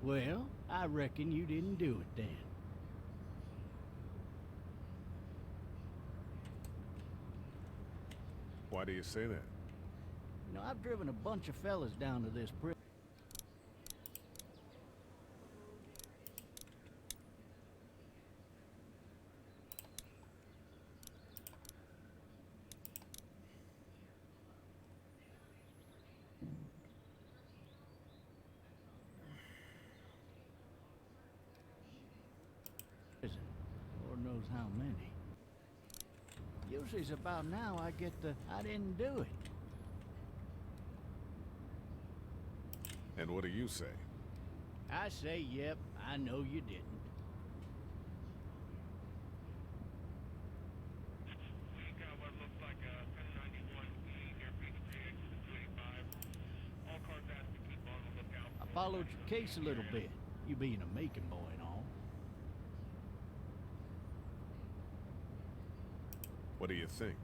Well, I reckon you didn't do it then. Why do you say that? You know, I've driven a bunch of fellas down to this prison. Lord knows how many. Usually it's about now I get the, I didn't do it. And what do you say? I say, yep, I know you didn't. We got what looks like a 1091E near Peachtree exit 285. All cars asked to keep on the lookout. I followed your case a little bit, you being a Macon boy and all. What do you think?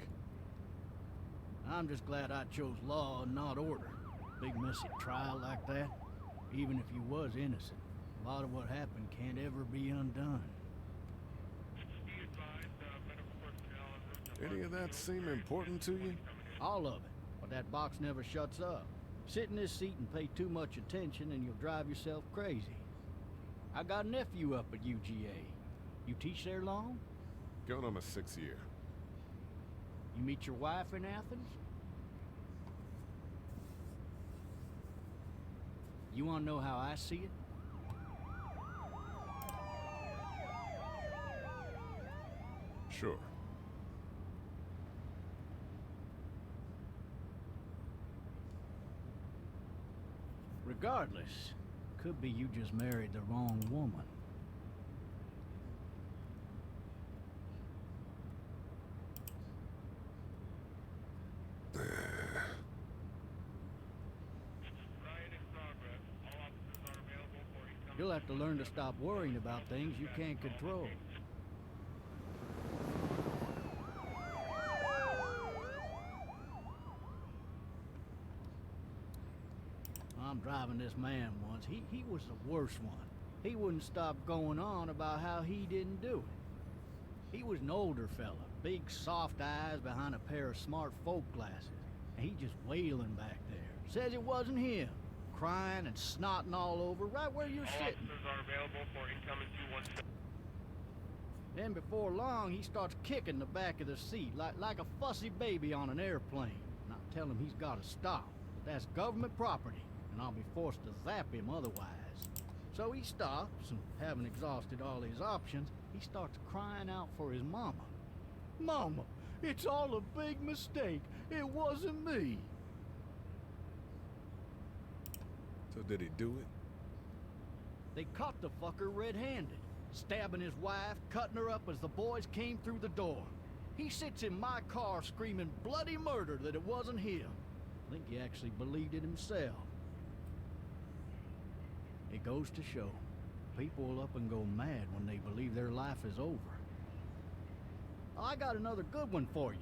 I'm just glad I chose law and not order. Big messy trial like that, even if you was innocent, a lot of what happened can't ever be undone. Be advised, medical personnel en route to Any of that seem important to you? All of it, but that box never shuts up. Sit in this seat and pay too much attention and you'll drive yourself crazy. I got a nephew up at UGA. You teach there long? Going on my 6th year. You meet your wife in Athens? You want to know how I see it? Sure. Regardless, could be you just married the wrong woman. Riot in progress. All officers are available for incoming. You'll have to learn to stop worrying about things you can't control. I'm driving this man once. He was the worst one. He wouldn't stop going on about how he didn't do it. He was an older fella, big soft eyes behind a pair of smart folk glasses. And he just wailing back there. Says it wasn't him. Crying and snotting all over right where you're All sitting. officers are available for incoming 217. Then before long, he starts kicking the back of the seat like a fussy baby on an airplane. And I tell him he's got to stop. That's government property, and I'll be forced to zap him otherwise. So he stops, and having exhausted all his options, he starts crying out for his mama. Mama, it's all a big mistake. It wasn't me. So did he do it? They caught the fucker red-handed, stabbing his wife, cutting her up as the boys came through the door. He sits in my car screaming bloody murder that it wasn't him. I think he actually believed it himself. It goes to show, people will up and go mad when they believe their life is over. Oh, I got another good one for you.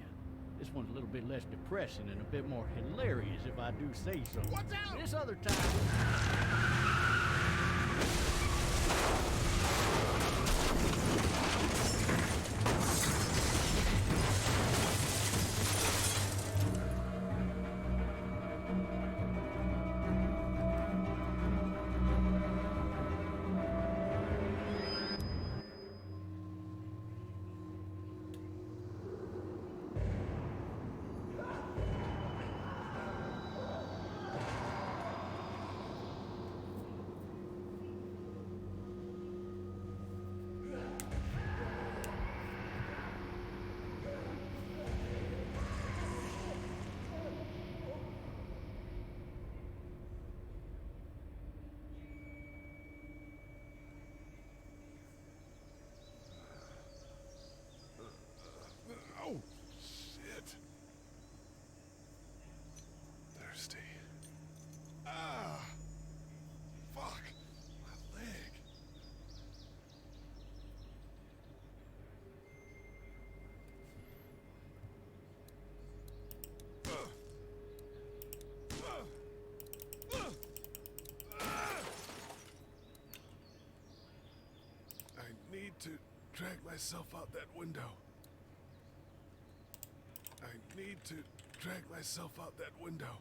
This one's a little bit less depressing and a bit more hilarious if I do say so. Watch out! This other time... need to drag myself out that window. I need to drag myself out that window.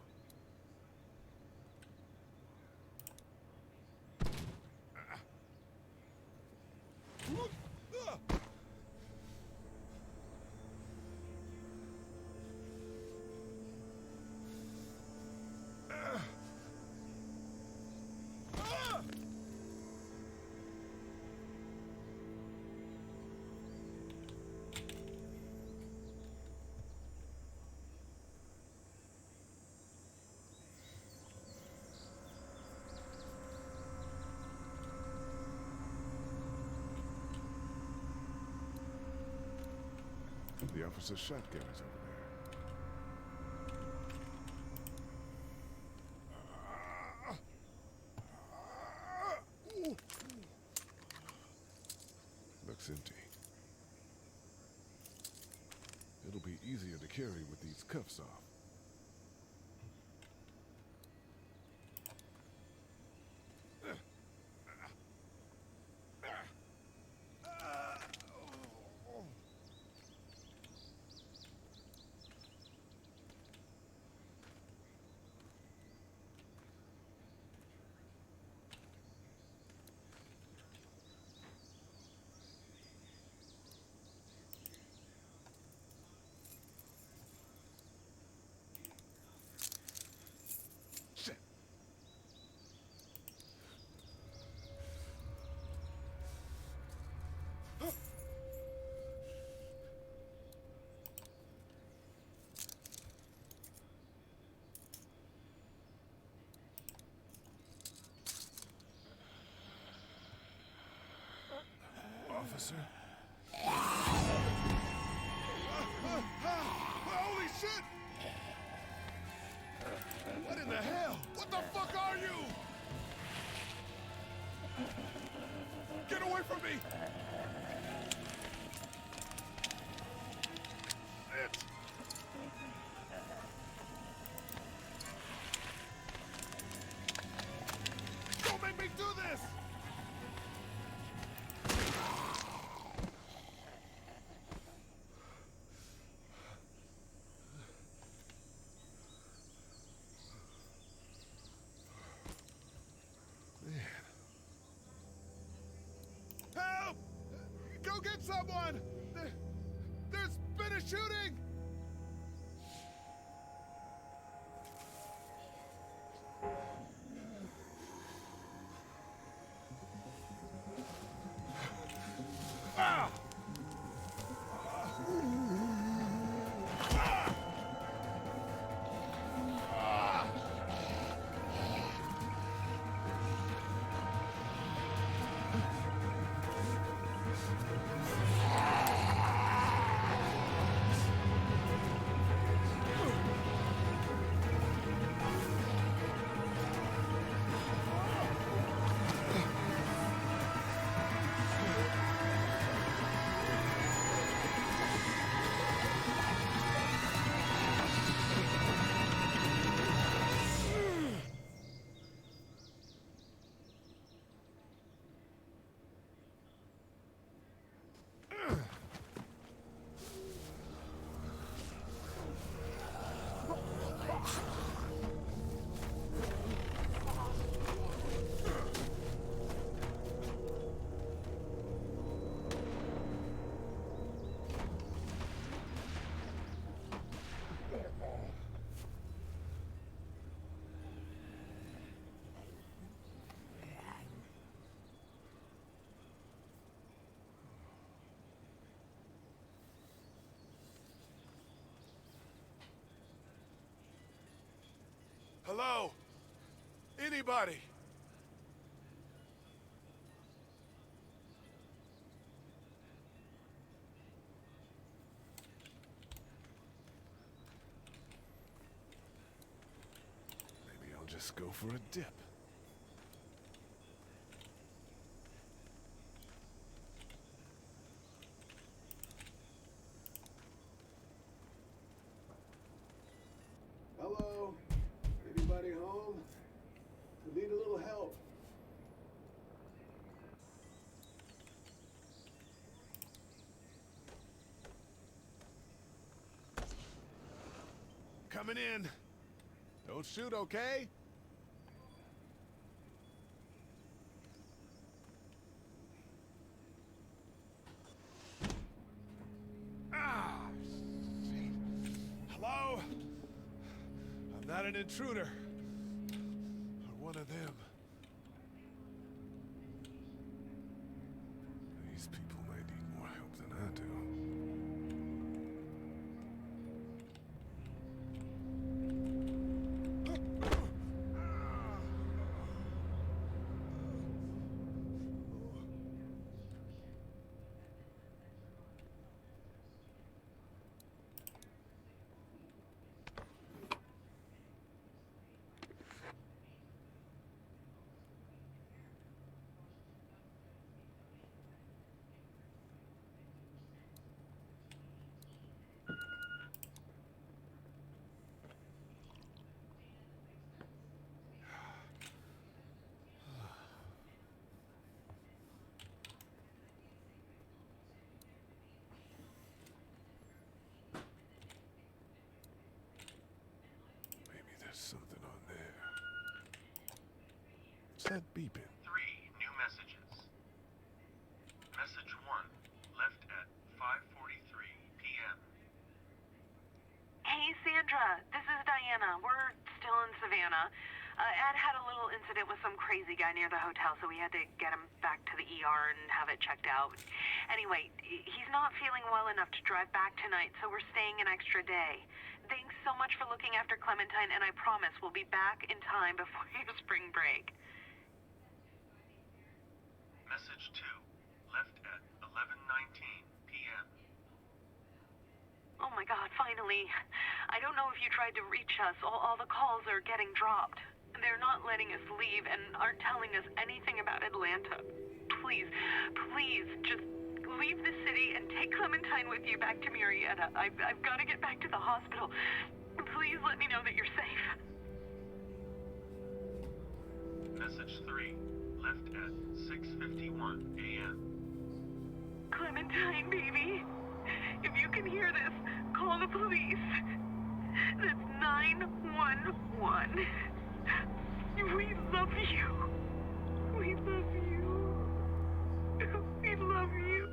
The officer's shotgun is over there. Looks empty. It'll be easier to carry with these cuffs off. Officer? Holy shit! What in the hell? What the fuck are you? Get away from me! Don't make me do this! Help! Go get someone! There's been a shooting! Ah! Hello? Anybody? Maybe I'll just go for a dip. Hello? Anybody home? We need a little help. coming in. Don't shoot, okay? Ah, shit. Hello? I'm not an intruder. Or one of them. These people might need more help than I do. Maybe there's something on there. What's that beeping? 3 new messages. Message 1, left at 5:43 p.m. Hey, Sandra. This is Diana. We're still in Savannah. Ed had a little incident with some crazy guy near the hotel, so we had to get him back to the ER and have it checked out. Anyway, he's not feeling well enough to drive back tonight, so we're staying an extra day. Thanks so much for looking after Clementine, and I promise we'll be back in time before your spring break. Message 2, left at 11:19 p.m. Oh my God, finally. I don't know if you tried to reach us. All the calls are getting dropped. They're not letting us leave and aren't telling us anything about Atlanta. Please, please, just leave the city and take Clementine with you back to Murrieta. I've got to get back to the hospital. Please let me know that you're safe. Message 3, left at 6:51 a.m. Clementine, baby. If you can hear this, call the police. That's 911. We love you. We love you. We love you.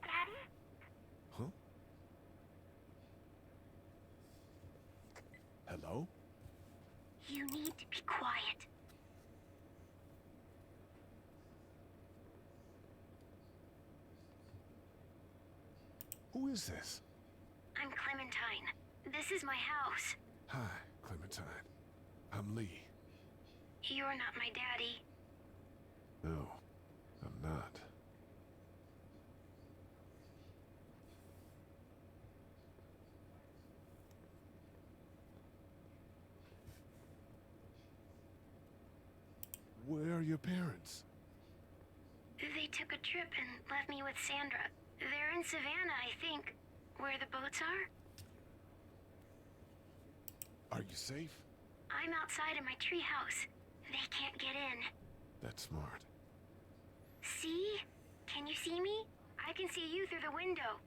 Daddy? Huh? Hello? You need to be quiet. Who is this? I'm Clementine. This is my house. Hi, Clementine. I'm Lee. You're not my daddy. No, I'm not. Where are your parents? They took a trip and left me with Sandra. They're in Savannah, I think. Where the boats are? Are you safe? I'm outside in my treehouse. They can't get in. That's smart. See? Can you see me? I can see you through the window.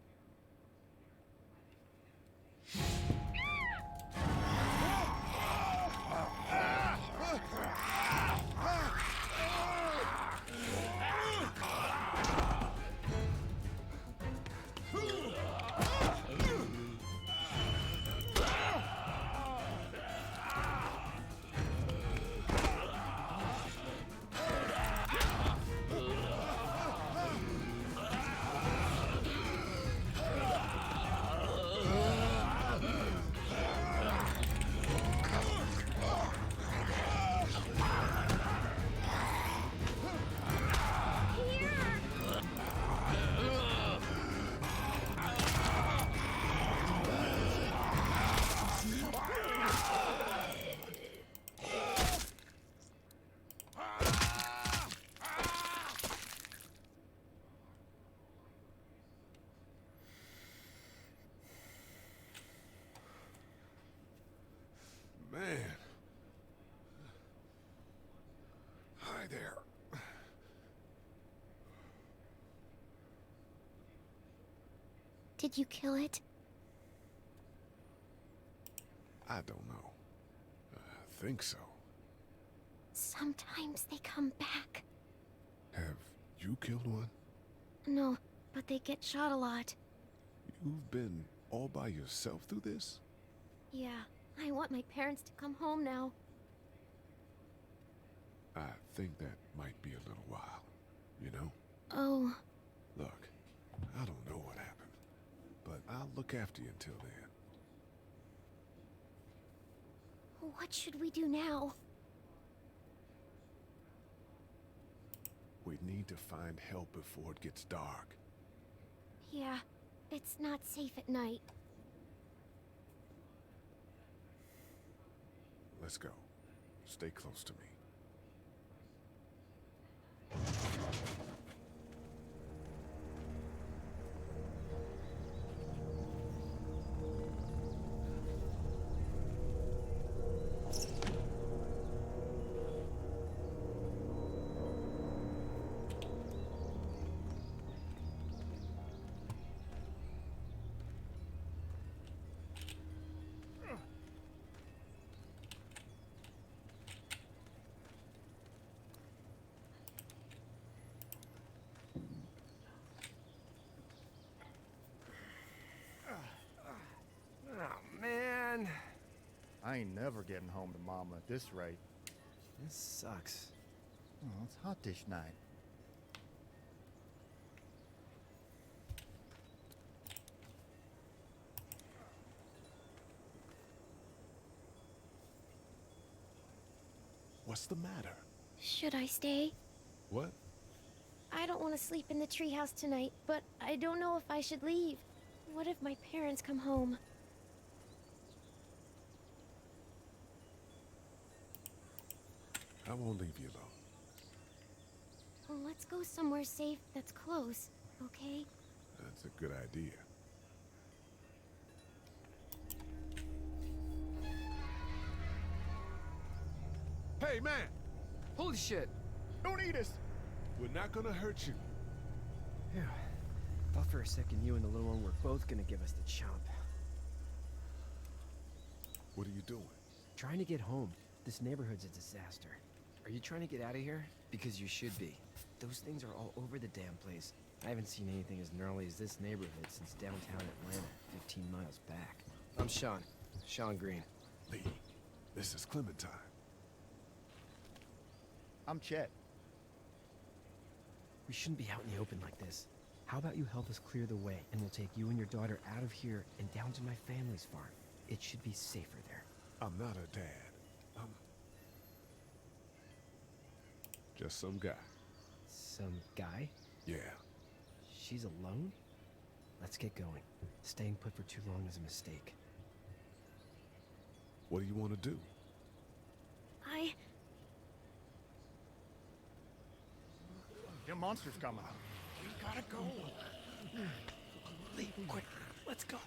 Man. Hi there. Did you kill it? I don't know. I think so. Sometimes they come back. Have you killed one? No, but they get shot a lot. You've been all by yourself through this? Yeah, I want my parents to come home now. I think that might be a little while, you know? Oh, Look, I don't know what happened, but I'll look after you until then. what should we do now? We need to find help before it gets dark. Yeah, it's not safe at night. Let's go. Stay close to me. Oh, man. I ain't never getting home to Mama at this rate. This sucks. Oh, it's hot dish night. What's the matter? Should I stay? What? I don't want to sleep in the treehouse tonight, but I don't know if I should leave. What if my parents come home? I won't leave you alone. Well, let's go somewhere safe that's close, okay? That's a good idea. Hey, man! Holy shit. Don't eat us! We're not gonna hurt you. Phew. Thought for a second you and the little one were both gonna give us the chomp. What are you doing? Trying to get home. This neighborhood's a disaster. Are you trying to get out of here? Because you should be. Those things are all over the damn place. I haven't seen anything as gnarly as this neighborhood since downtown Atlanta, 15 miles back. I'm Sean. Sean Green. Lee, this is Clementine. I'm Chet. We shouldn't be out in the open like this. How about you help us clear the way, and we'll take you and your daughter out of here and down to my family's farm. It should be safer there. I'm not her dad. I'm just some guy. Some guy? Yeah. She's alone? Let's get going. Staying put for too long is a mistake. What do you want to do? Them monster's coming. We gotta go. Lee, quick, let's go.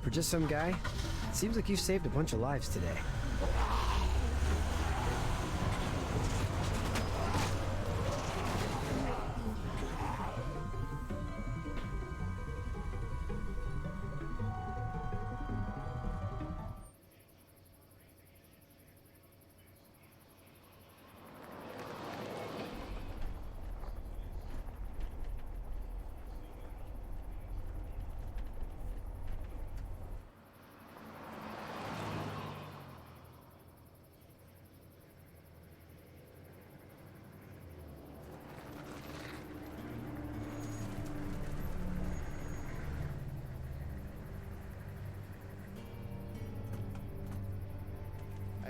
For just some guy, it seems like you saved a bunch of lives today.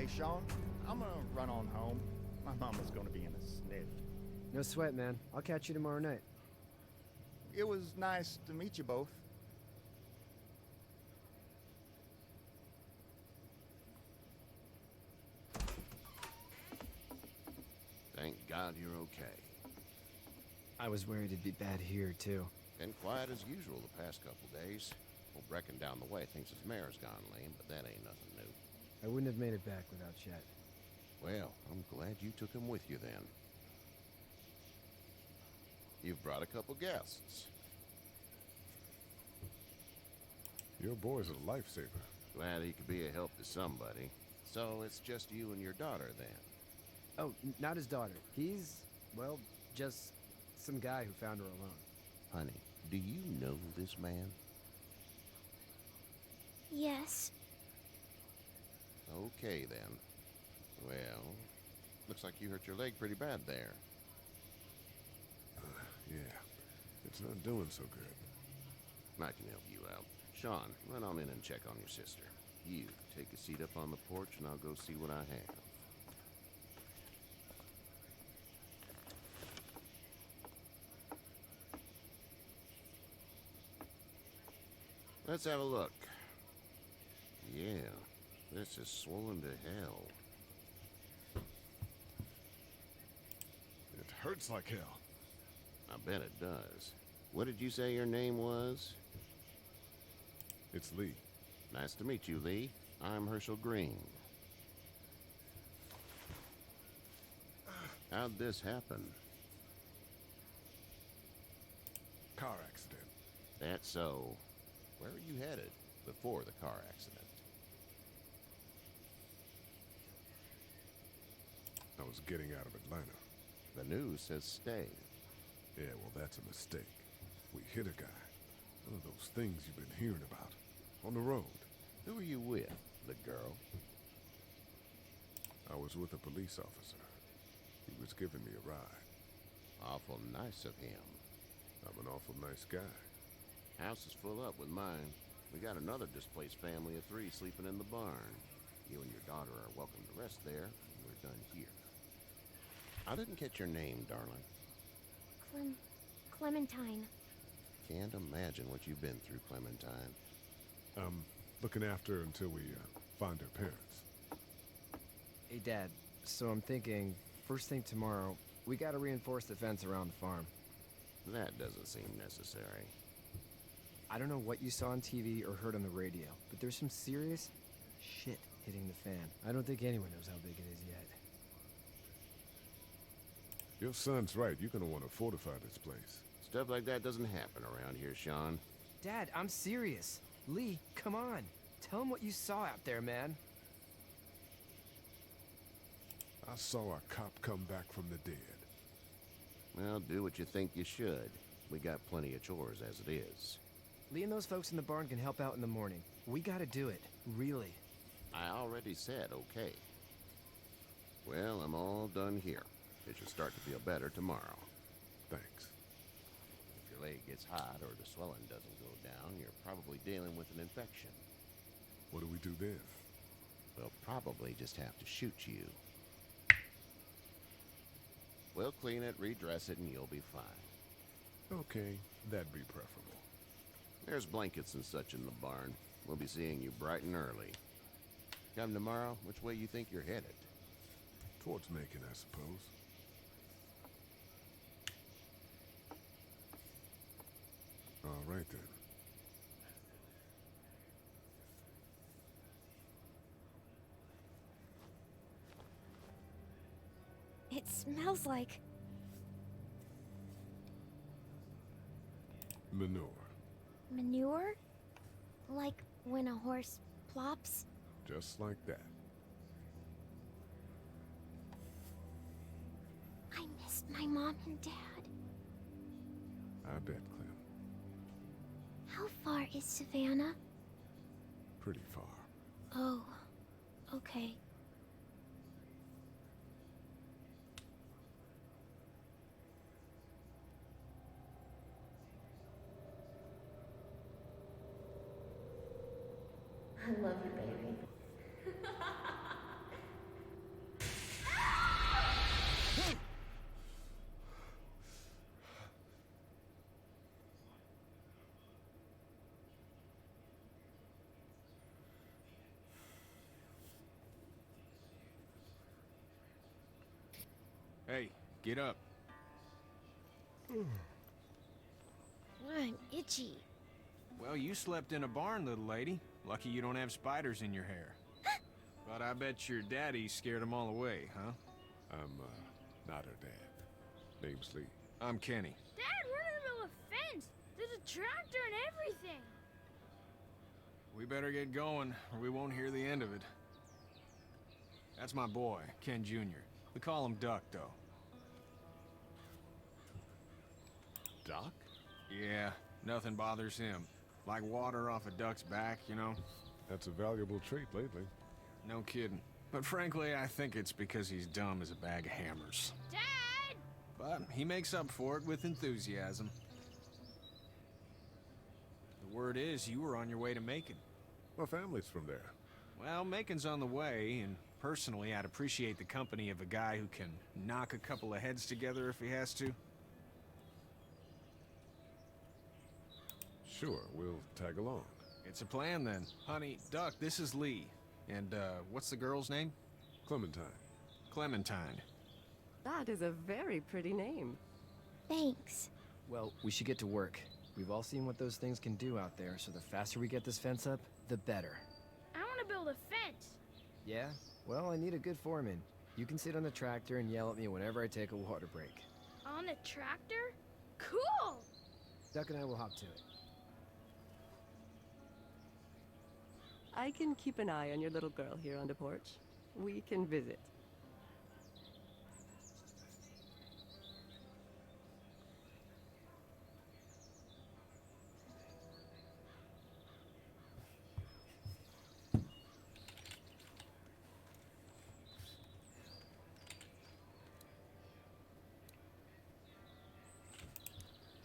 Hey, Sean, I'm gonna run on home. My mama's gonna be in a sniff. No sweat, man. I'll catch you tomorrow night. It was nice to meet you both. Thank God you're okay. I was worried it'd be bad here, too. Been quiet as usual the past couple days. Old Brecken down the way thinks his mare's gone lame, but that ain't nothing new. I wouldn't have made it back without Chet. Well, I'm glad you took him with you then. You've brought a couple guests. Your boy's a lifesaver. Glad he could be a help to somebody. So it's just you and your daughter then? Oh, not his daughter. He's, well, just some guy who found her alone. Honey, do you know this man? Yes. Okay then. Well, looks like you hurt your leg pretty bad there. Yeah, it's not doing so good. I can help you out. Sean, run on in and check on your sister. You, take a seat up on the porch and I'll go see what I have. Let's have a look. Yeah, this is swollen to hell. It hurts like hell. I bet it does. What did you say your name was? It's Lee. Nice to meet you, Lee. I'm Herschel Green. How'd this happen? Car accident. That's so. Where were you headed before the car accident? I was getting out of Atlanta. The news says stay. Yeah, well, that's a mistake. We hit a guy. One of those things you've been hearing about. On the road. Who were you with? The girl? I was with a police officer. He was giving me a ride. Awful nice of him. I'm an awful nice guy. House is full up with mine. We got another displaced family of 3 sleeping in the barn. You and your daughter are welcome to rest there. We're done here. I didn't catch your name, darling. Clementine. Can't imagine what you've been through, Clementine. Looking after her until we find her parents. Hey, Dad. So I'm thinking, first thing tomorrow, we gotta reinforce the fence around the farm. That doesn't seem necessary. I don't know what you saw on TV or heard on the radio, but there's some serious shit hitting the fan. I don't think anyone knows how big it is yet. Your son's right. You're gonna want to fortify this place. Stuff like that doesn't happen around here, Sean. Dad, I'm serious. Lee, come on. Tell him what you saw out there, man. I saw a cop come back from the dead. Well, do what you think you should. We got plenty of chores as it is. Lee and those folks in the barn can help out in the morning. We gotta do it. Really. I already said okay. Well, I'm all done here. It should start to feel better tomorrow. Thanks. If your leg gets hot or the swelling doesn't go down, you're probably dealing with an infection. What do we do then? We'll probably just have to shoot you. We'll clean it, redress it, and you'll be fine. Okay, that'd be preferable. There's blankets and such in the barn. We'll be seeing you bright and early. Come tomorrow, which way you think you're headed? Towards Macon, I suppose. All right, then. It smells like... Manure. manure? Like when a horse plops? Just like that. I missed my mom and dad. I bet, Clem. How far is Savannah? Pretty far. Oh, okay. I love you, baby. Hey, get up. I'm itchy. Well, you slept in a barn, little lady. Lucky you don't have spiders in your hair. But I bet your daddy scared them all away, huh? I'm, not her dad. Name's Lee. I'm Kenny. Dad, we're in the middle of a fence. There's a tractor and everything. We better get going, or we won't hear the end of it. That's my boy, Ken Jr. We call him Duck, though. Doc? Yeah, nothing bothers him. Like water off a duck's back, you know? That's a valuable trait lately. No kidding. But frankly, I think it's because he's dumb as a bag of hammers. Dad! But he makes up for it with enthusiasm. The word is you were on your way to Macon. My family's from there. Well, Macon's on the way, and personally, I'd appreciate the company of a guy who can knock a couple of heads together if he has to. Sure, we'll tag along. It's a plan, then. Honey, Duck, this is Lee. And, what's the girl's name? Clementine. Clementine. That is a very pretty name. Thanks. Well, we should get to work. We've all seen what those things can do out there, so the faster we get this fence up, the better. I want to build a fence. Yeah? Well, I need a good foreman. You can sit on the tractor and yell at me whenever I take a water break. On a tractor? Cool! Duck and I will hop to it. I can keep an eye on your little girl here on the porch. We can visit.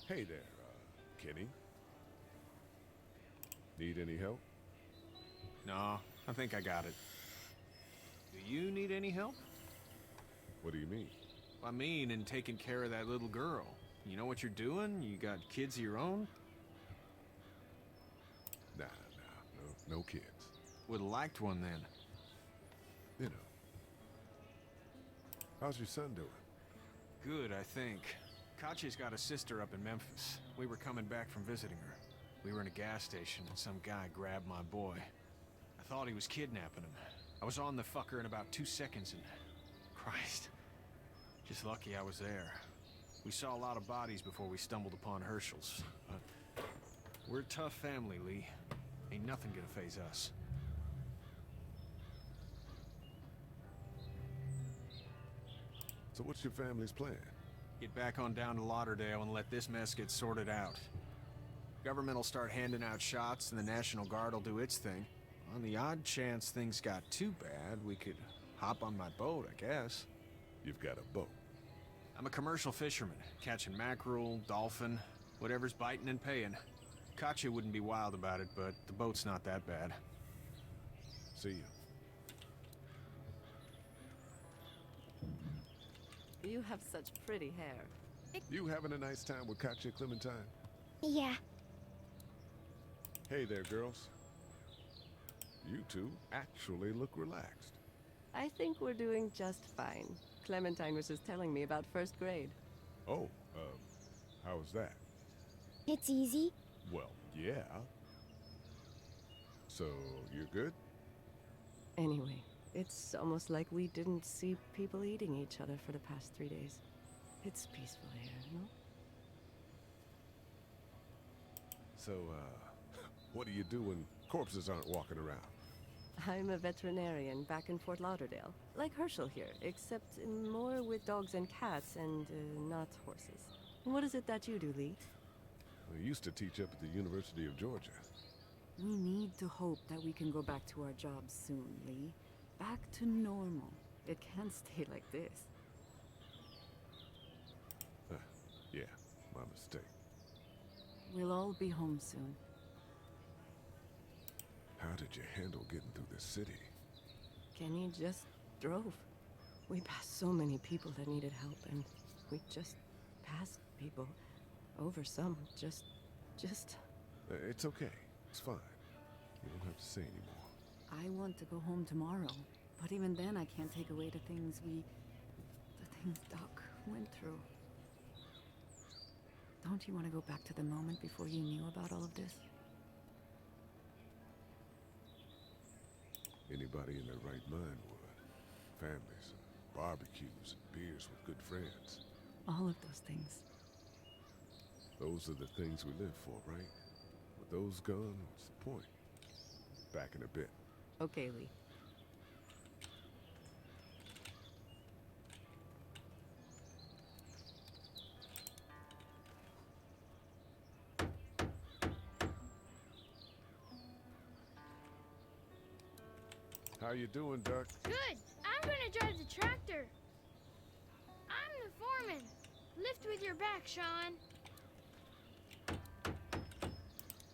Hey there, Kenny. Need any help? No, I think I got it. Do you need any help? What do you mean? I mean, in taking care of that little girl. You know what you're doing? You got kids of your own? Nah, no kids. Would've liked one then. You know. How's your son doing? Good, I think. Katya's got a sister up in Memphis. We were coming back from visiting her. We were in a gas station and some guy grabbed my boy. I thought he was kidnapping him. I was on the fucker in about 2 seconds and... Christ. Just lucky I was there. We saw a lot of bodies before we stumbled upon Herschel's. But we're a tough family, Lee. Ain't nothing gonna faze us. So what's your family's plan? Get back on down to Lauderdale and let this mess get sorted out. Government will start handing out shots and the National Guard will do its thing. On the odd chance things got too bad, we could hop on my boat, I guess. You've got a boat. I'm a commercial fisherman, catching mackerel, dolphin, whatever's biting and paying. Katya wouldn't be wild about it, but the boat's not that bad. See you. You have such pretty hair. You having a nice time with Katya, Clementine? Yeah. Hey there, girls. You two actually look relaxed. I think we're doing just fine. Clementine was just telling me about first grade. Oh, how was that? It's easy. Well, yeah. So, you're good? Anyway, it's almost like we didn't see people eating each other for the past 3 days. It's peaceful here, no? So, what do you do when corpses aren't walking around? I'm a veterinarian back in Fort Lauderdale. Like Herschel here, except more with dogs and cats and not horses. What is it that you do, Lee? I used to teach up at the University of Georgia. We need to hope that we can go back to our jobs soon, Lee. Back to normal. It can't stay like this. Yeah, my mistake. We'll all be home soon. How did you handle getting through the city? Kenny just drove. We passed so many people that needed help, and we just passed people. Over some, just... It's okay. It's fine. You don't have to say anymore. I want to go home tomorrow, but even then I can't take away the things things Doc went through. Don't you want to go back to the moment before he knew about all of this? Anybody in their right mind would. Families, and barbecues, and beers with good friends. All of those things. Those are the things we live for, right? With those gone, what's the point? Back in a bit. Okay, Lee. How you doing, Duck? Good. I'm gonna drive the tractor. I'm the foreman. Lift with your back, Sean.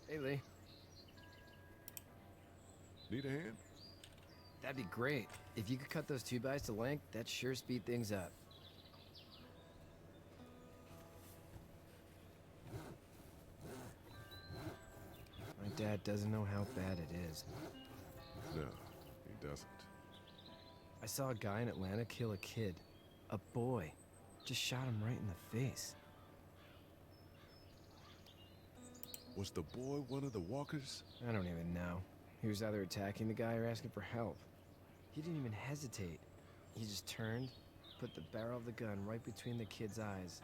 Hey, Lee. Need a hand? That'd be great. If you could cut those 2x to length, that'd sure speed things up. My dad doesn't know how bad it is. No, he doesn't. I saw a guy in Atlanta kill a kid. A boy. Just shot him right in the face. Was the boy one of the walkers? I don't even know. He was either attacking the guy or asking for help. He didn't even hesitate. He just turned, put the barrel of the gun right between the kid's eyes,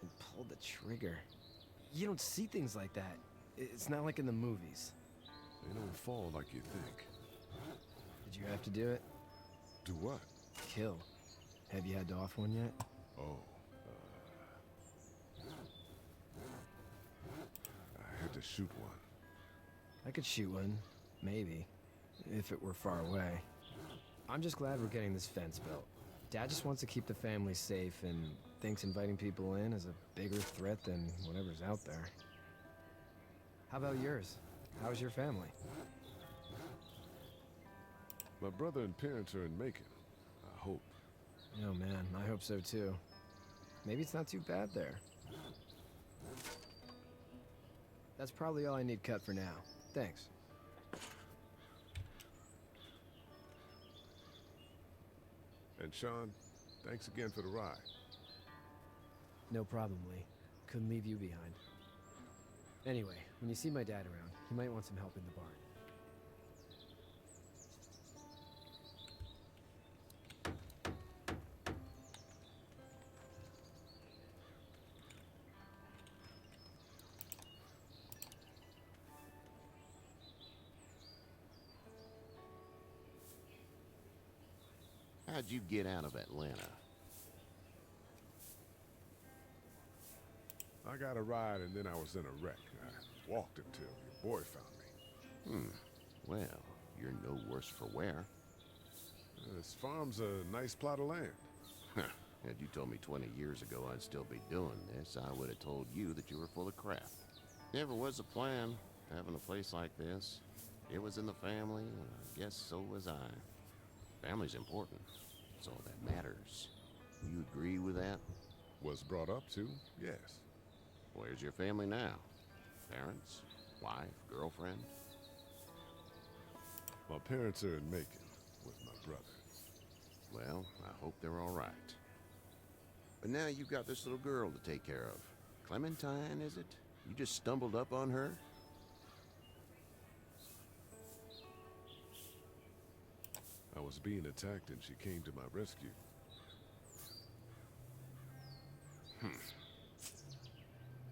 and pulled the trigger. You don't see things like that. It's not like in the movies. They don't fall like you think. Did you have to do it? Do what? Kill. Have you had to off one yet? Oh, I had to shoot one. I could shoot one, maybe, if it were far away. I'm just glad we're getting this fence built. Dad just wants to keep the family safe and thinks inviting people in is a bigger threat than whatever's out there. How about yours? How's your family? My brother and parents are in Macon. I hope. Oh man, I hope so too. Maybe it's not too bad there. That's probably all I need cut for now. Thanks. And Sean, thanks again for the ride. No problem, Lee. Couldn't leave you behind. Anyway, when you see my dad around, he might want some help in the barn. How'd you get out of Atlanta? I got a ride and then I was in a wreck. I walked until your boy found me. Well, you're no worse for wear. This farm's a nice plot of land. Had you told me 20 years ago I'd still be doing this, I would have told you that you were full of crap. Never was a plan, having a place like this. It was in the family, and I guess so was I. Family's important. It's all that matters. You agree with that? Was brought up to, yes. Where's your family now? Parents? Wife? Girlfriend? My parents are in Macon with my brother. Well, I hope they're all right. But now you've got this little girl to take care of. Clementine, is it? You just stumbled up on her? I was being attacked and she came to my rescue.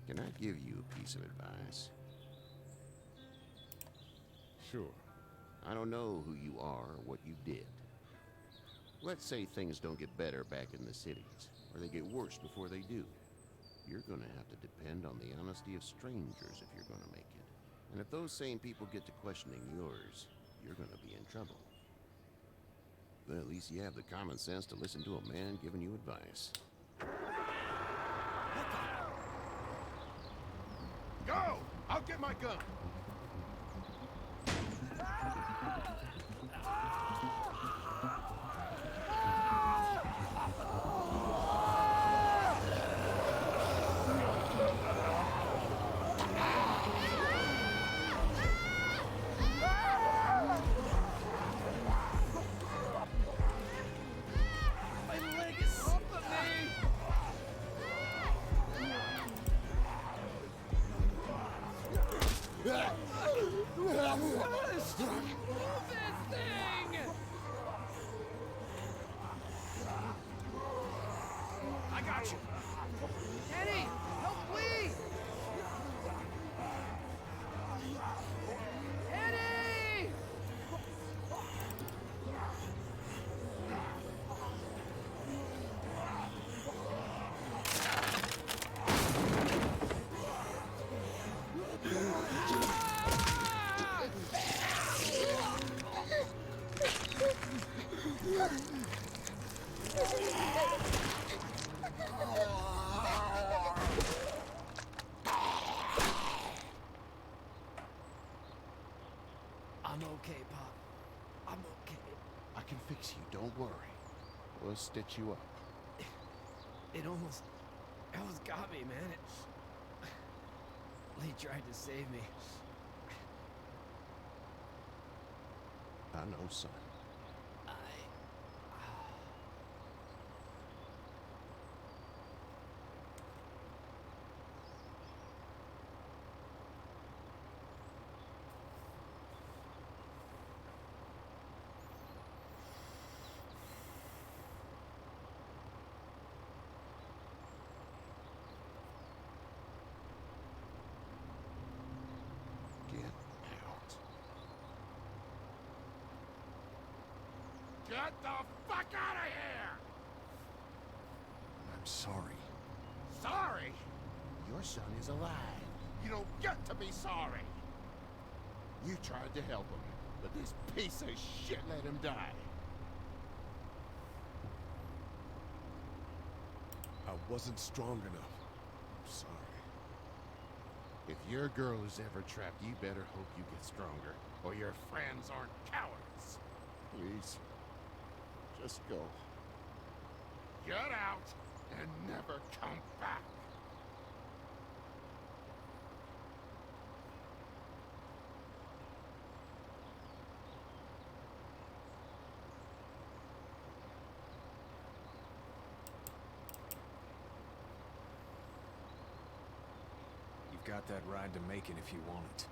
Can I give you a piece of advice? Sure. I don't know who you are or what you did. Let's say things don't get better back in the cities, or they get worse before they do. You're gonna have to depend on the honesty of strangers if you're gonna make it. And if those same people get to questioning yours, you're gonna be in trouble. But at least you have the common sense to listen to a man giving you advice. Go! I'll get my gun! My leg is up, man! I got you. Eddie, help please! Eddie! I'm okay, Pop. I'm okay. I can fix you, don't worry. We'll stitch you up. It almost got me, man. Lee tried to save me. I know, son. Get the fuck out of here! I'm sorry. Sorry? Your son is alive. You don't get to be sorry. You tried to help him, but this piece of shit let him die. I wasn't strong enough. I'm sorry. If your girl is ever trapped, you better hope you get stronger, or your friends aren't cowards. Please. Just go. Get out and never come back. You've got that ride to Macon if you want it.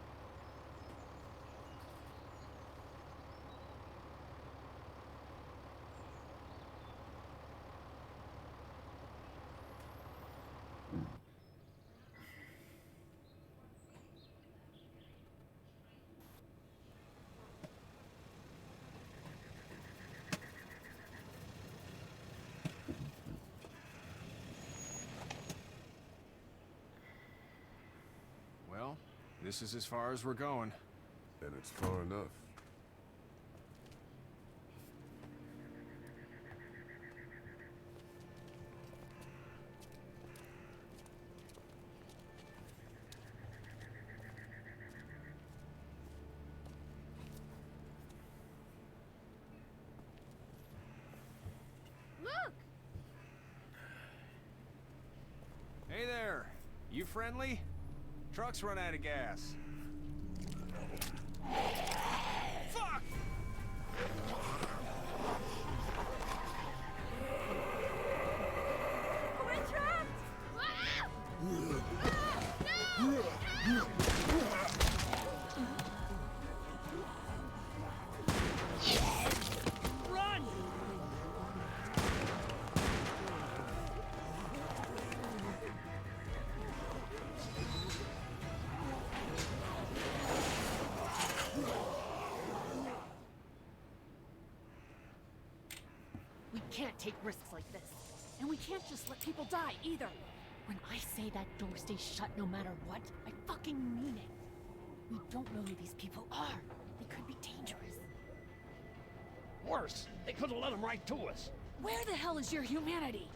Well, this is as far as we're going. And it's far enough. Look! Hey there! You friendly? Truck's run out of gas. Fuck! We're trapped! Ah! No! Run! We can't take risks like this. And we can't just let people die, either. When I say that door stays shut no matter what, I fucking mean it. We don't know who these people are. They could be dangerous. Worse, they could have let them right to us. Where the hell is your humanity?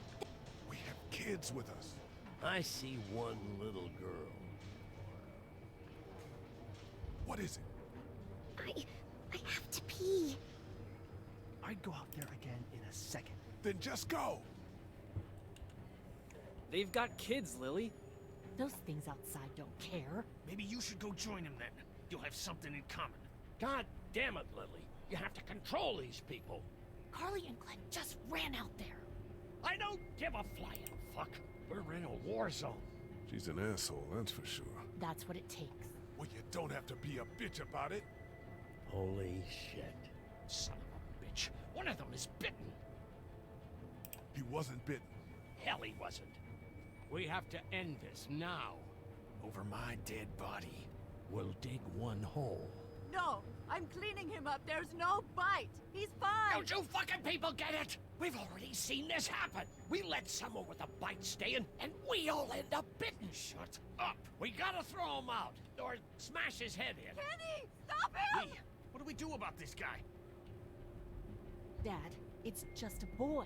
We have kids with us. I see one little girl. What is it? I have to pee. I'd go out there again in a second. Then just go. They've got kids, Lily. Those things outside don't care. Maybe you should go join them then. You'll have something in common. God damn it, Lily. You have to control these people. Carly and Glenn just ran out there. I don't give a flying fuck. We're in a war zone. She's an asshole, that's for sure. That's what it takes. Well, you don't have to be a bitch about it. Holy shit. Son of a bitch. One of them is bitten. He wasn't bitten. Hell, he wasn't. We have to end this now. Over my dead body. We'll dig one hole. No, I'm cleaning him up. There's no bite. He's fine. Don't you fucking people get it? We've already seen this happen. We let someone with a bite stay in, and we all end up bitten. Shut up. We gotta throw him out, or smash his head in. Kenny, stop him! Lee, what do we do about this guy? Dad, it's just a boy.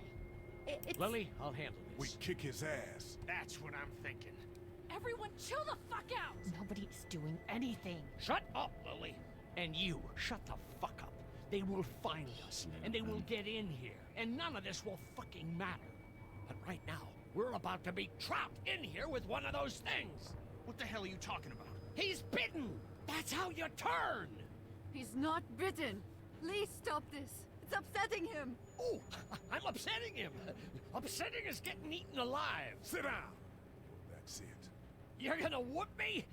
It's... Lily, I'll handle this. We kick his ass. That's what I'm thinking. Everyone chill the fuck out! Nobody's doing anything. Shut up, Lily. And you, shut the fuck up. They will find us, and they will get in here, and none of this will fucking matter. But right now, we're about to be trapped in here with one of those things. What the hell are you talking about? He's bitten! That's how you turn! He's not bitten. Lee, stop this. It's upsetting him. Oh, I'm upsetting him. Upsetting is getting eaten alive. Sit down. That's it. You're gonna whoop me?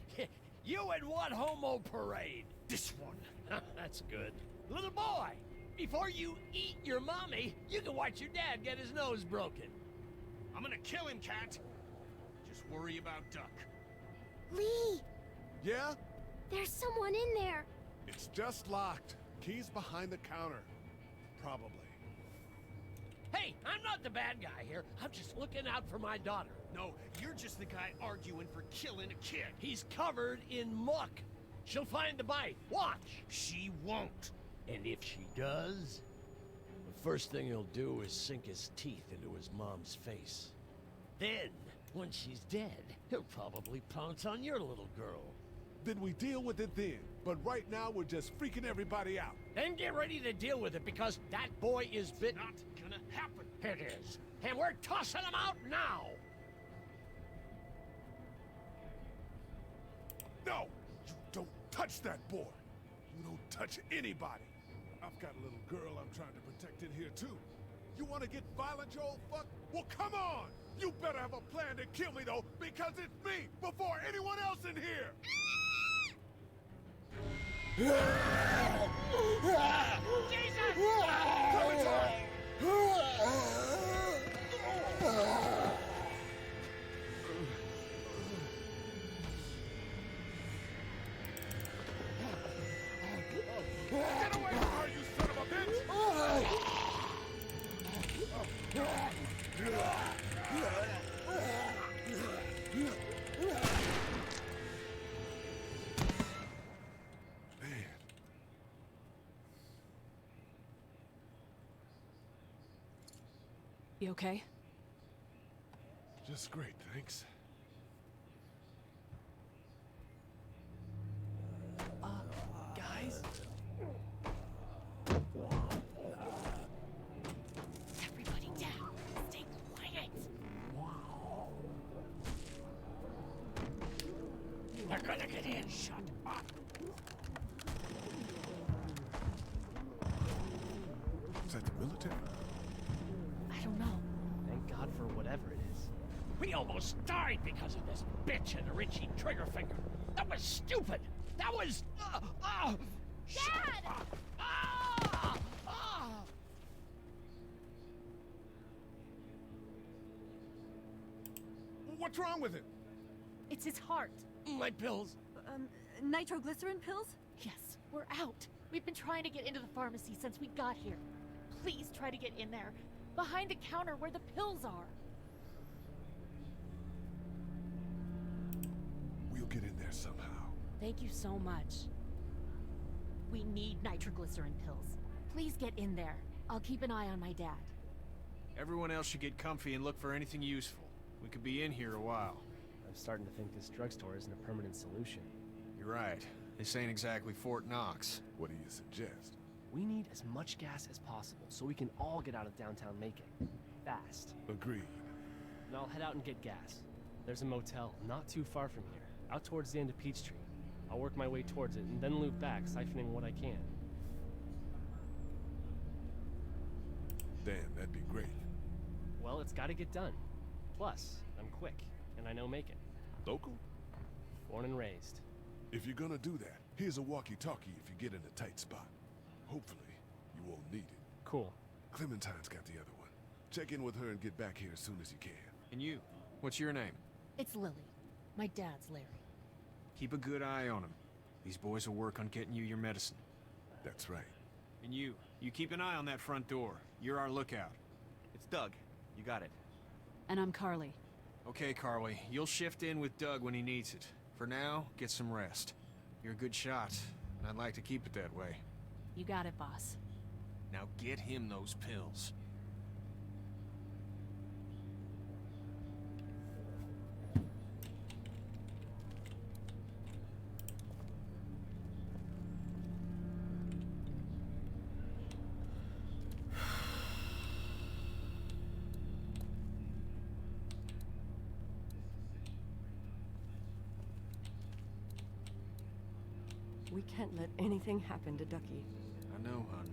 You and what homo parade? This one. That's good. Little boy, before you eat your mommy, you can watch your dad get his nose broken. I'm gonna kill him, Cat. Just worry about Duck. Lee, Yeah? there's someone in there. It's just locked. Key's behind the counter. Probably. Hey, I'm not the bad guy here. I'm just looking out for my daughter. No, you're just the guy arguing for killing a kid. He's covered in muck. She'll find the bite. Watch. She won't. And if she does, the first thing he'll do is sink his teeth into his mom's face. Then, when she's dead, he'll probably pounce on your little girl. Then we deal with it then. But right now, we're just freaking everybody out. Then get ready to deal with it, because that boy is bitten. Not gonna happen. It is. And we're tossing him out now. No! You don't touch that boy! You don't touch anybody! I've got a little girl I'm trying to protect in here, too. You want to get violent, you old fuck? Well, come on! You better have a plan to kill me, though, because it's me before anyone else in here! Get away from her, you son of a bitch! Man. You okay? Just great, thanks. Guys? Everybody down. Stay quiet. They're gonna get in. Shut up. Is that the military? I don't know. Thank God for whatever it is. We almost died because of this bitch and the Richie Triggerfinger. That was stupid. That was... Dad! What's wrong with him? It's his heart. My pills. Nitroglycerin pills? Yes, we're out. We've been trying to get into the pharmacy since we got here. Please try to get in there. Behind the counter where the pills are. We'll get in there somehow. Thank you so much. We need nitroglycerin pills. Please get in there. I'll keep an eye on my dad. Everyone else should get comfy and look for anything useful. We could be in here a while. I'm starting to think this drugstore isn't a permanent solution. You're right. This ain't exactly Fort Knox. What do you suggest? We need as much gas as possible so we can all get out of downtown Macon. Fast. Agreed. And I'll head out and get gas. There's a motel not too far from here, out towards the end of Peachtree. I'll work my way towards it and then loop back, siphoning what I can. Damn, that'd be great. Well, it's gotta get done. Plus, I'm quick, and I know Macon. Local? Born and raised. If you're gonna do that, here's a walkie-talkie if you get in a tight spot. Hopefully, you won't need it. Cool. Clementine's got the other one. Check in with her and get back here as soon as you can. And you, what's your name? It's Lily. My dad's Larry. Keep a good eye on him. These boys will work on getting you your medicine. That's right. And you keep an eye on that front door. You're our lookout. It's Doug. You got it. And I'm Carly. Okay, Carly. You'll shift in with Doug when he needs it. For now, get some rest. You're a good shot, and I'd like to keep it that way. You got it, boss. Now get him those pills. We can't let anything happen to Ducky. I know, hon.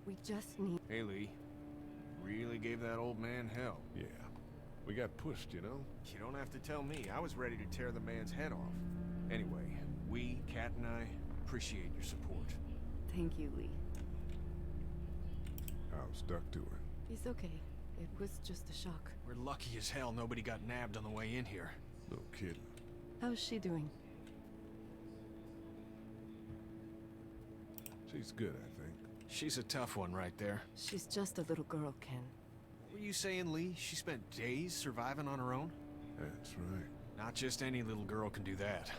We just need... Hey, Lee. Really gave that old man hell. Yeah. We got pushed, you know? You don't have to tell me. I was ready to tear the man's head off. Anyway, we, Kat and I, appreciate your support. Thank you, Lee. How's Duck doing? He's okay. It was just a shock. We're lucky as hell nobody got nabbed on the way in here. No kidding. How's she doing? She's good, I think. She's a tough one right there. She's just a little girl, Ken. What were you saying, Lee? She spent days surviving on her own? That's right. Not just any little girl can do that.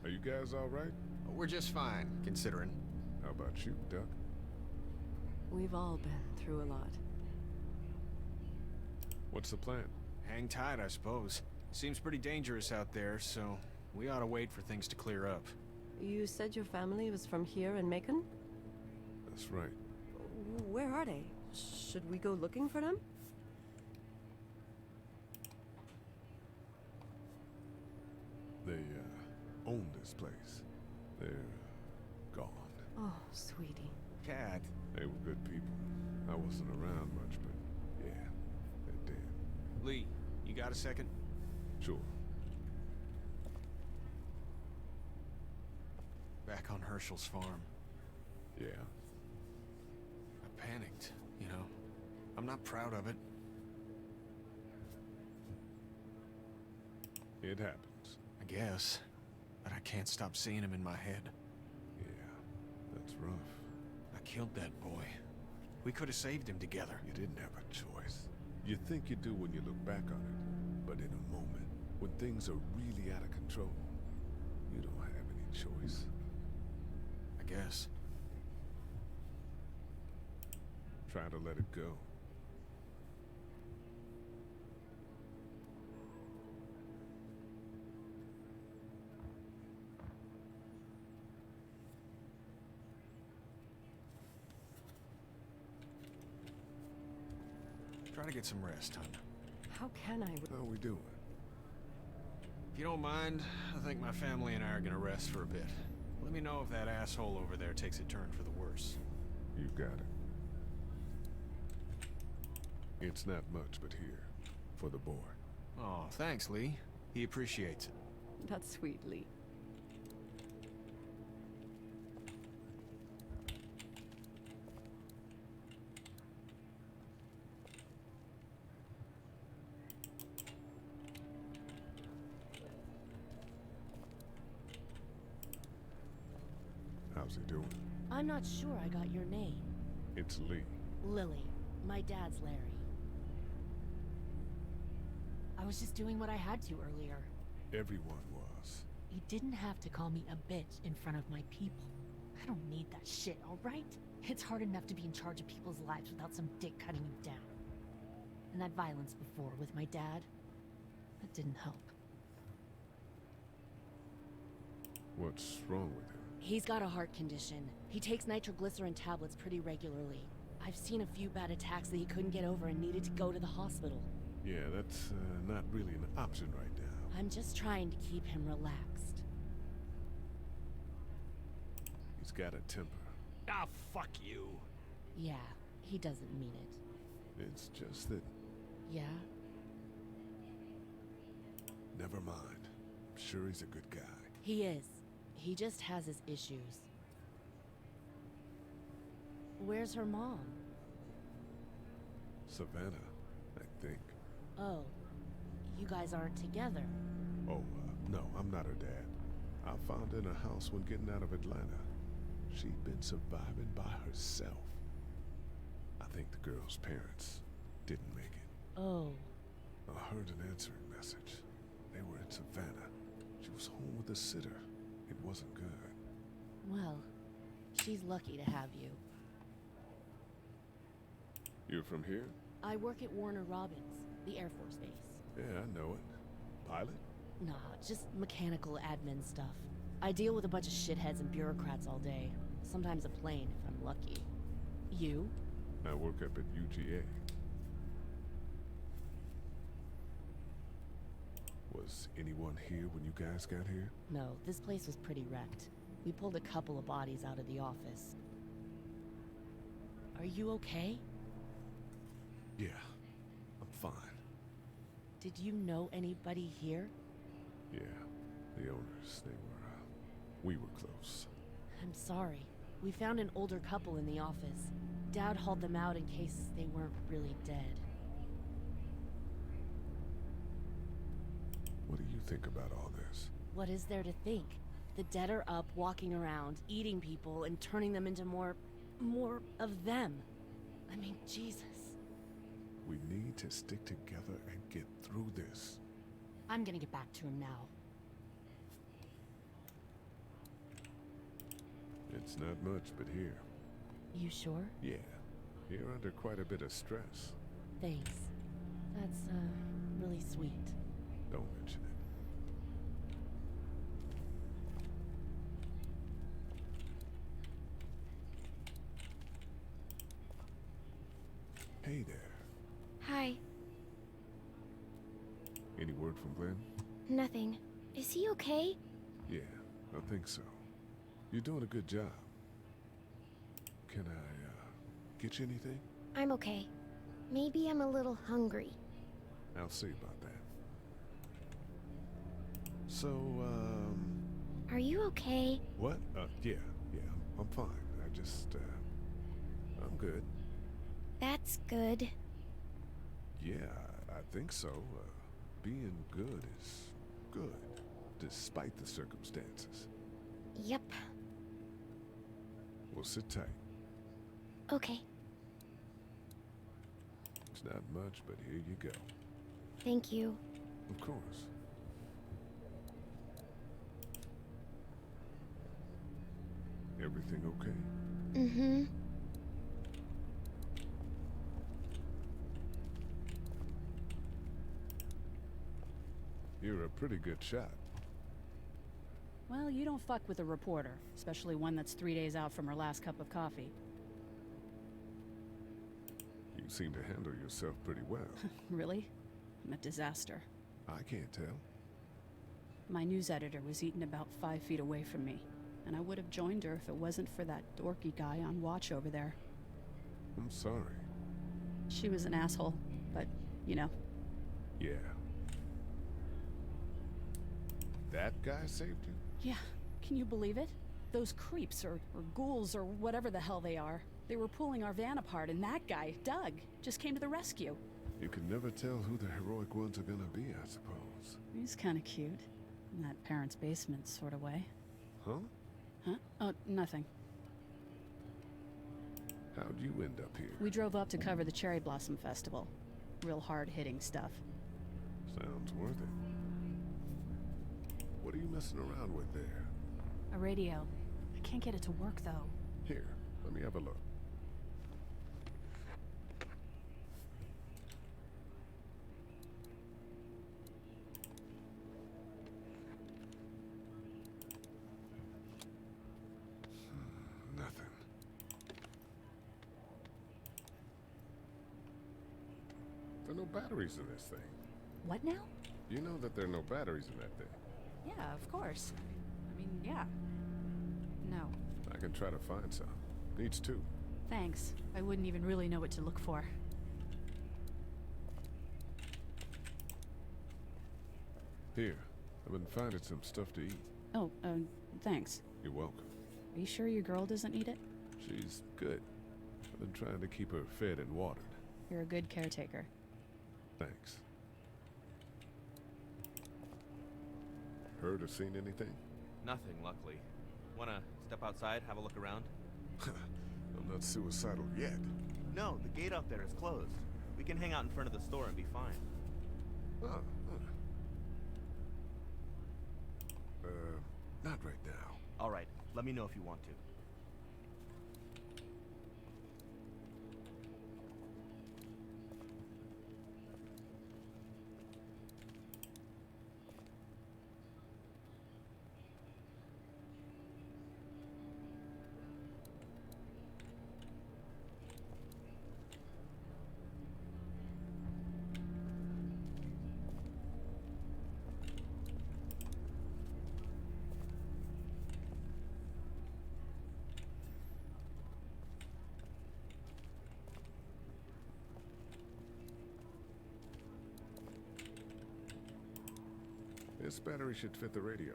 Are you guys all right? We're just fine, considering. How about you, Duck? We've all been through a lot. What's the plan? Hang tight, I suppose. Seems pretty dangerous out there, so we ought to wait for things to clear up. You said your family was from here in Macon? That's right. Where are they? Should we go looking for them? They, own this place. They're gone. Oh, sweetie. Kat. They were good people. I wasn't around much, but yeah, they're dead. Lee, you got a second? Sure. Back on Herschel's farm. Yeah. I panicked, you know. I'm not proud of it. It happens. I guess. But I can't stop seeing him in my head. Yeah, that's rough. I killed that boy. We could have saved him together. You didn't have a choice. You think you do when you look back on it. But in a moment, when things are really out of control, you don't have any choice. I guess. Try to let it go. Try to get some rest, hon. How can I? How are we doing? If you don't mind, I think my family and I are gonna rest for a bit. Let me know if that asshole over there takes a turn for the worse. You got it. It's not much, but here. For the boy. Oh, thanks, Lee. He appreciates it. That's sweet, Lee. How's he doing? I'm not sure I got your name. It's Lee. Lily. My dad's Larry. I was just doing what I had to earlier. Everyone was. You didn't have to call me a bitch in front of my people. I don't need that shit, alright? It's hard enough to be in charge of people's lives without some dick cutting you down. And that violence before with my dad, that didn't help. What's wrong with him? He's got a heart condition. He takes nitroglycerin tablets pretty regularly. I've seen a few bad attacks that he couldn't get over and needed to go to the hospital. Yeah, that's not really an option right now. I'm just trying to keep him relaxed. He's got a temper. Ah, fuck you. Yeah, he doesn't mean it. It's just that... Yeah? Never mind. I'm sure he's a good guy. He is. He just has his issues. Where's her mom? Savannah, I think. Oh, you guys aren't together. Oh, no, I'm not her dad. I found her in a house when getting out of Atlanta. She'd been surviving by herself. I think the girl's parents didn't make it. Oh. I heard an answering message. They were in Savannah. She was home with a sitter. It wasn't good. Well, she's lucky to have you. You're from here? I work at Warner Robins, the Air Force Base. Yeah, I know it. Pilot? Nah, just mechanical admin stuff. I deal with a bunch of shitheads and bureaucrats all day. Sometimes a plane, if I'm lucky. You? I work up at UGA. Was anyone here when you guys got here? No, this place was pretty wrecked. We pulled a couple of bodies out of the office. Are you okay? Yeah, I'm fine. Did you know anybody here? Yeah, the owners, we were close. I'm sorry. We found an older couple in the office. Dad hauled them out in case they weren't really dead. What do you think about all this? What is there to think? The dead are up, walking around, eating people, and turning them into more of them. I mean, Jesus. We need to stick together and get through this. I'm gonna get back to him now. It's not much, but here. You sure? Yeah. You're under quite a bit of stress. Thanks. That's, really sweet. Don't mention it. Hey there. Hi. Any word from Glenn? Nothing. Is he okay? Yeah, I think so. You're doing a good job. Can I, get you anything? I'm okay. Maybe I'm a little hungry. I'll see about that. So, Are you okay? What? Yeah, I'm fine. I just, I'm good. That's good. Yeah, I think so. Being good is good, despite the circumstances. Yep. Well, sit tight. Okay. It's not much, but here you go. Thank you. Of course. Everything okay? Mm-hmm. You're a pretty good shot. Well, you don't fuck with a reporter, especially one that's 3 days out from her last cup of coffee. You seem to handle yourself pretty well. Really? I'm a disaster. I can't tell. My news editor was eaten about 5 feet away from me, and I would have joined her if it wasn't for that dorky guy on watch over there. I'm sorry. She was an asshole, but, you know. Yeah. That guy saved you? Yeah, can you believe it? Those creeps, or ghouls, or whatever the hell they are. They were pulling our van apart, and that guy, Doug, just came to the rescue. You can never tell who the heroic ones are gonna be, I suppose. He's kinda cute. In that parents' basement sort of way. Huh? Huh? Oh, nothing. How'd you end up here? We drove up to cover the Cherry Blossom Festival. Real hard-hitting stuff. Sounds worth it. What are you messing around with there? A radio. I can't get it to work, though. Here, let me have a look. Nothing. There are no batteries in this thing. What now? You know that there are no batteries in that thing. Yeah, of course. I mean, yeah. No. I can try to find some. Needs two. Thanks. I wouldn't even really know what to look for. Here, I've been finding some stuff to eat. Oh, thanks. You're welcome. Are you sure your girl doesn't need it? She's good. I've been trying to keep her fed and watered. You're a good caretaker. Thanks. Heard or seen anything? Nothing, luckily. Wanna step outside, have a look around? I'm not suicidal yet. No, the gate out there is closed. We can hang out in front of the store and be fine. Not right now. All right, let me know if you want to. This battery should fit the radio.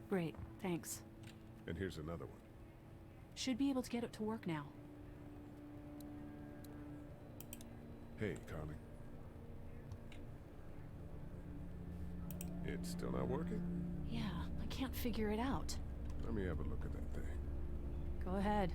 Great, thanks. And here's another one. Should be able to get it to work now. Hey, Carly. It's still not working? Yeah, I can't figure it out. Let me have a look at that thing. Go ahead.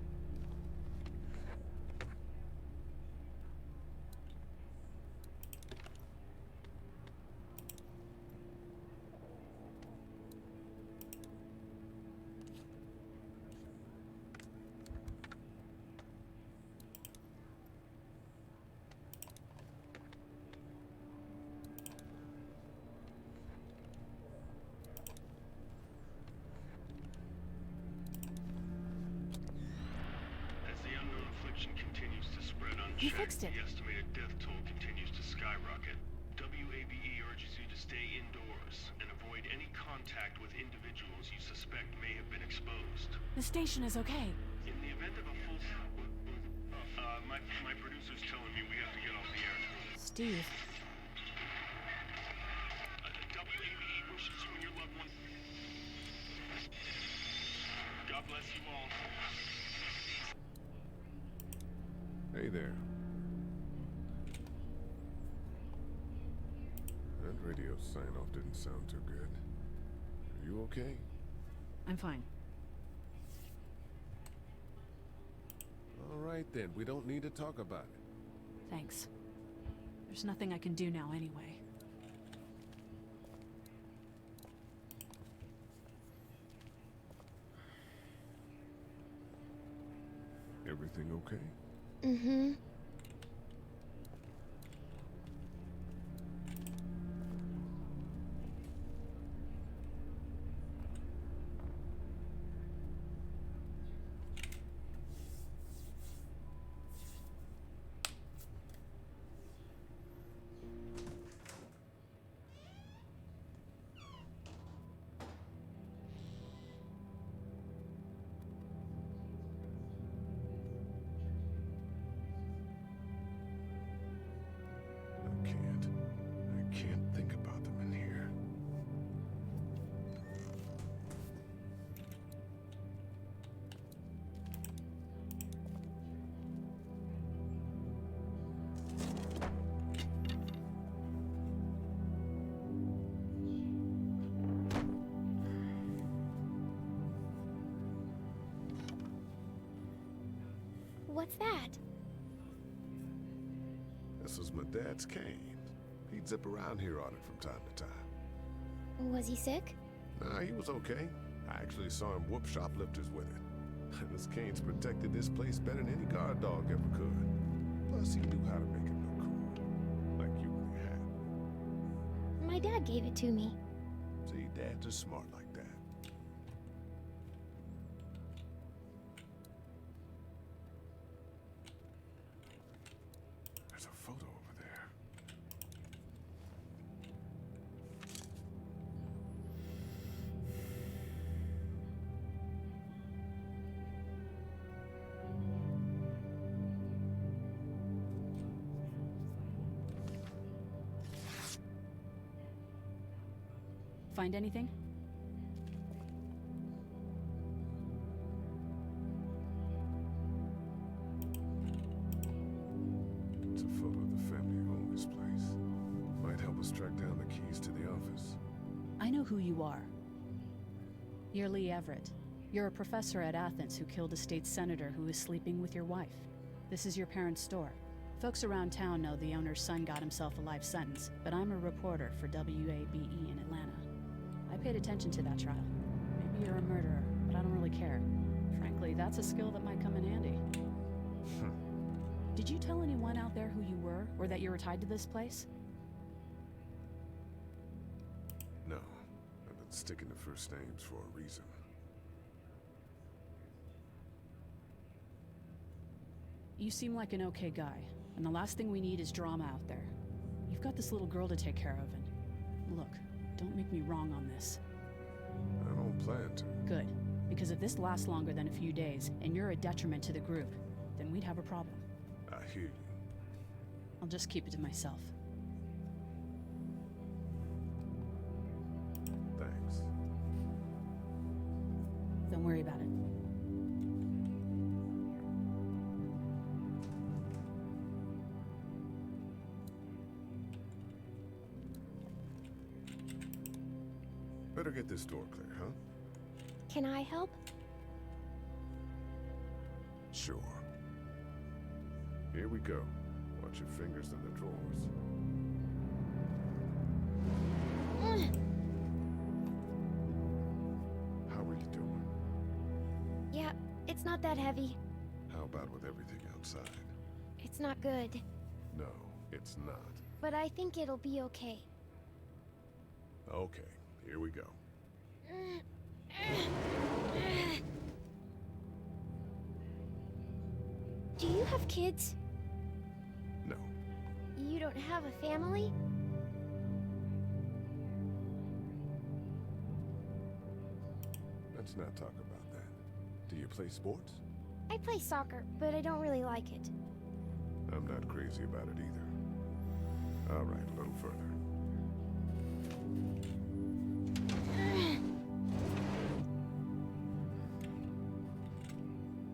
You fixed it. The estimated death toll continues to skyrocket. WABE urges you to stay indoors and avoid any contact with individuals you suspect may have been exposed. The station is okay. In the event of a full... my producer's telling me we have to get off the air now. Steve. WABE wishes you and your loved one... God bless you all. Hey there. That radio sign-off didn't sound too good. Are you okay? I'm fine. All right then, we don't need to talk about it. Thanks. There's nothing I can do now anyway. Everything okay? Mm-hmm. I can't think about them in here. What's that? This was my dad's cane. He'd zip around here on it from time to time. Was he sick? Nah, he was okay. I actually saw him whoop shoplifters with it. This cane's protected this place better than any guard dog ever could. Plus, he knew how to make it look cool. Like you really had. My dad gave it to me. See, dads are smart like that. There's a photo over there. Find anything? It's a photo of the family who own this place. Might help us track down the keys to the office. I know who you are. You're Lee Everett. You're a professor at Athens who killed a state senator who was sleeping with your wife. This is your parents' store. Folks around town know the owner's son got himself a life sentence, but I'm a reporter for WABE in Atlanta. I paid attention to that trial. Maybe you're a murderer, but I don't really care. Frankly, that's a skill that might come in handy. Did you tell anyone out there who you were, or that you were tied to this place? No, I've been sticking to first names for a reason. You seem like an okay guy, and the last thing we need is drama out there. You've got this little girl to take care of, and look, don't make me wrong on this. I don't plan to. Good, because if this lasts longer than a few days, and you're a detriment to the group, then we'd have a problem. I hear you. I'll just keep it to myself. Thanks. Don't worry about it. Better get this door clear, huh? Can I help? Sure. Here we go. Watch your fingers in the drawers. How are you doing? Yeah, it's not that heavy. How about with everything outside? It's not good, No, it's not. but I think it'll be okay. Okay, here we go. Do you have kids? No. You don't have a family? Let's not talk about that. Do you play sports? I play soccer, but I don't really like it. I'm not crazy about it either. All right, a little further.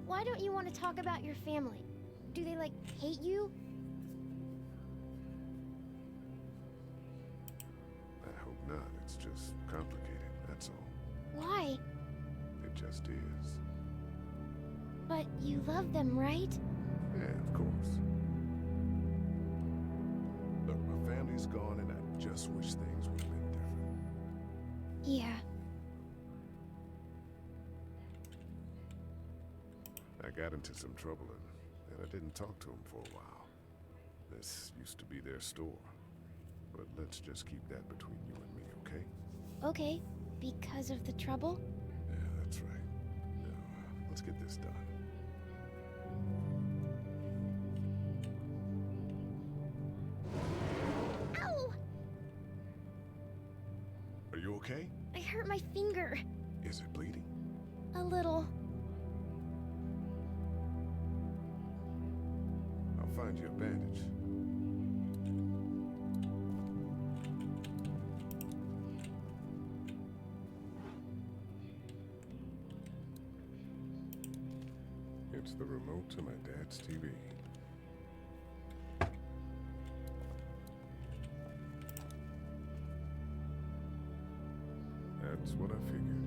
Why don't you want to talk about your family? Do they, like, hate you? I hope not. It's just complicated, that's all. Why? It just is. But you love them, right? Yeah, of course. Look, my family's gone and I just wish things would have been different. Yeah. I got into some trouble and I didn't talk to them for a while. This used to be their store. But let's just keep that between you and me, okay? Okay, because of the trouble? Yeah, that's right. Now, let's get this done. Ow! Are you okay? I hurt my finger. Is it bleeding? A little. I'll find you a bandage. It's the remote to my dad's TV. That's what I figured.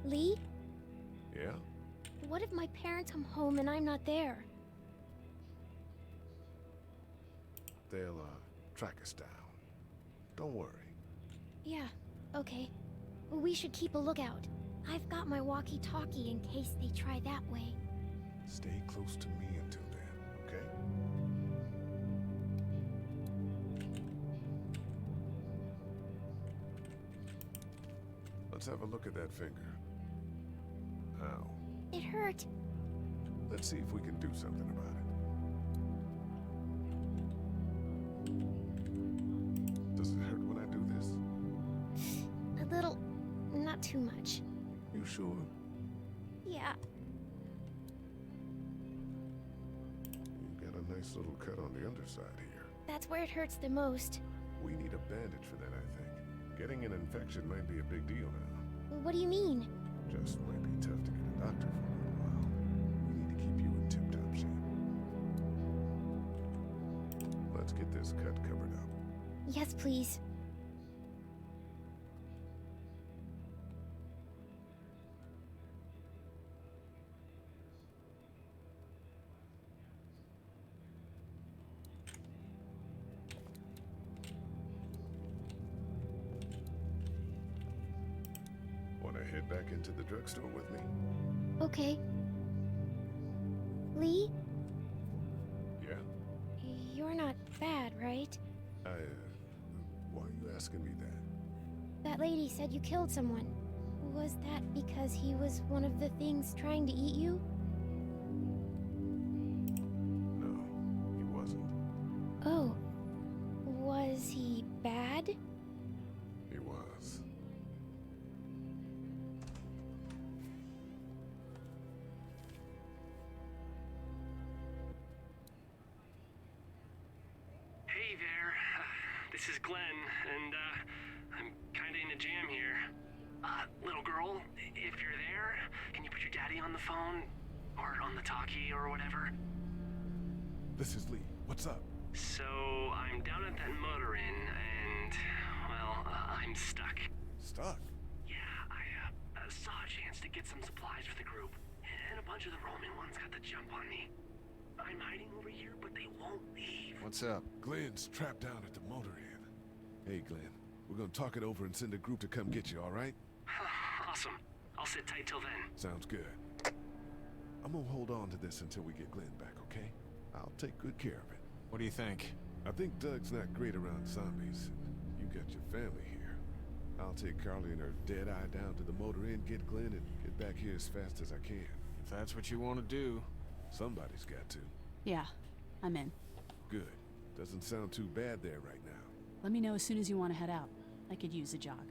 Lee? Yeah? What if my parents come home and I'm not there? They'll, track us down. Don't worry. Yeah, okay. We should keep a lookout. I've got my walkie-talkie in case they try that way. Stay close to me until then, okay? Let's have a look at that finger. Ow. It hurt. Let's see if we can do something about it. Does it hurt when I do this? A little. Not too much. You sure? Yeah. You got a nice little cut on the underside here. That's where it hurts the most. We need a bandage for that, I think. Getting an infection might be a big deal now. What do you mean? Just might be tough to get a doctor for a little while. We need to keep you in tip-top shape. Let's get this cut covered up. Yes, please. Wanna head back into the drugstore with me? Okay. Lee? Yeah? You're not bad, right? Why are you asking me that? That lady said you killed someone. Was that because he was one of the things trying to eat you? No, he wasn't. Oh. Was he bad? He was. Hey there. This is Glenn, and I'm kinda in a jam here. Little girl, if you're there, can you put your daddy on the phone? Or on the talkie or whatever? This is Lee. What's up? So, I'm down at that motor inn, and, well, I'm stuck. Stuck? Yeah, I saw a chance to get some supplies for the group, and a bunch of the Roman ones got the jump on me. I'm hiding over here, but they won't leave. What's up? Glenn's trapped down at the motor inn. Hey, Glenn. We're gonna talk it over and send a group to come get you, all right? Awesome. I'll sit tight till then. Sounds good. I'm gonna hold on to this until we get Glenn back, okay? I'll take good care of it. What do you think? I think Doug's not great around zombies. You got your family here. I'll take Carly and her dead eye down to the motor inn, get Glenn, and get back here as fast as I can. If that's what you want to do. Somebody's got to. Yeah, I'm in. Good. Doesn't sound too bad there right now. Let me know as soon as you want to head out. I could use a jog.